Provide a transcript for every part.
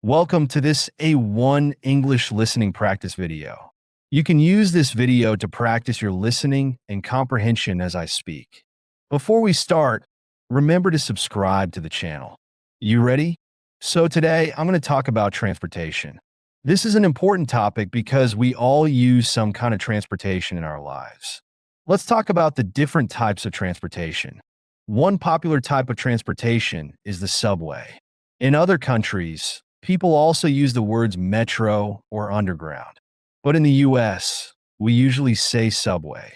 Welcome to this A1 English listening practice video. You can use this video to practice your listening and comprehension as I speak. Before we start, remember to subscribe to the channel. You ready? So today, I'm going to talk about transportation. This is an important topic because we all use some kind of transportation in our lives. Let's talk about the different types of transportation. One popular type of transportation is the subway. In other countries, people also use the words metro or underground. But in the US, we usually say subway.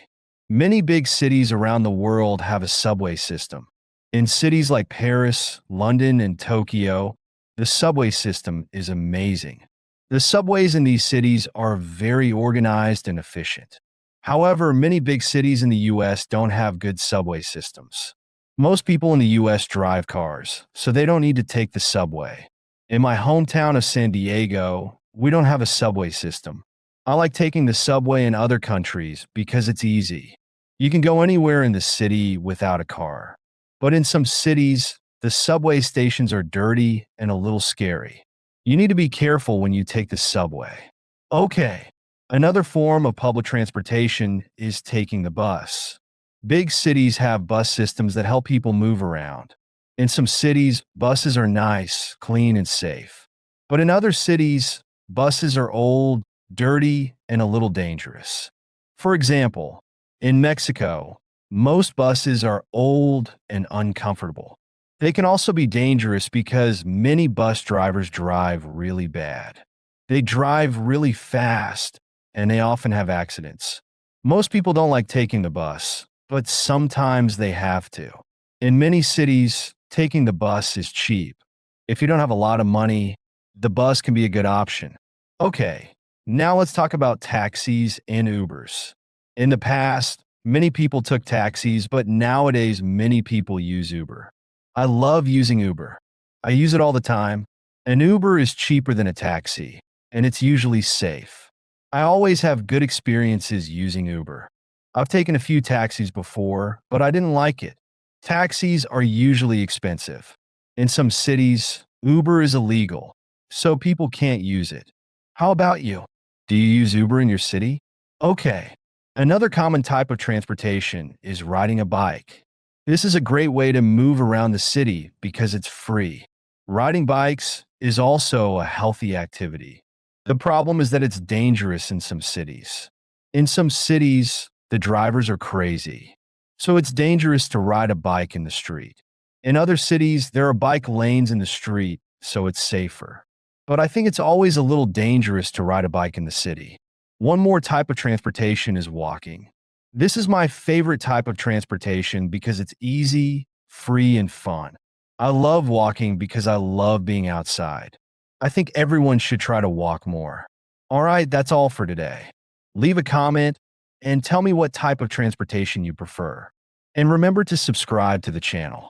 Many big cities around the world have a subway system. In cities like Paris, London, and Tokyo, the subway system is amazing. The subways in these cities are very organized and efficient. However, many big cities in the US don't have good subway systems. Most people in the US drive cars, so they don't need to take the subway. In my hometown of San Diego, we don't have a subway system. I like taking the subway in other countries because it's easy. You can go anywhere in the city without a car. But in some cities, the subway stations are dirty and a little scary. You need to be careful when you take the subway. Okay, another form of public transportation is taking the bus. Big cities have bus systems that help people move around. In some cities, buses are nice, clean, and safe. But in other cities, buses are old, dirty, and a little dangerous. For example, in Mexico, most buses are old and uncomfortable. They can also be dangerous because many bus drivers drive really bad. They drive really fast, and they often have accidents. Most people don't like taking the bus, but sometimes they have to. In many cities, taking the bus is cheap. If you don't have a lot of money, the bus can be a good option. Okay, now let's talk about taxis and Ubers. In the past, many people took taxis, but nowadays many people use Uber. I love using Uber. I use it all the time. An Uber is cheaper than a taxi, and it's usually safe. I always have good experiences using Uber. I've taken a few taxis before, but I didn't like it. Taxis are usually expensive. In some cities, Uber is illegal, so people can't use it. How about you? Do you use Uber in your city? Okay. Another common type of transportation is riding a bike. This is a great way to move around the city because it's free. Riding bikes is also a healthy activity. The problem is that it's dangerous in some cities. In some cities, the drivers are crazy. So it's dangerous to ride a bike in the street. In other cities, there are bike lanes in the street, so it's safer. But I think it's always a little dangerous to ride a bike in the city. One more type of transportation is walking. This is my favorite type of transportation because it's easy, free, and fun. I love walking because I love being outside. I think everyone should try to walk more. All right, that's all for today. Leave a comment and tell me what type of transportation you prefer. And remember to subscribe to the channel.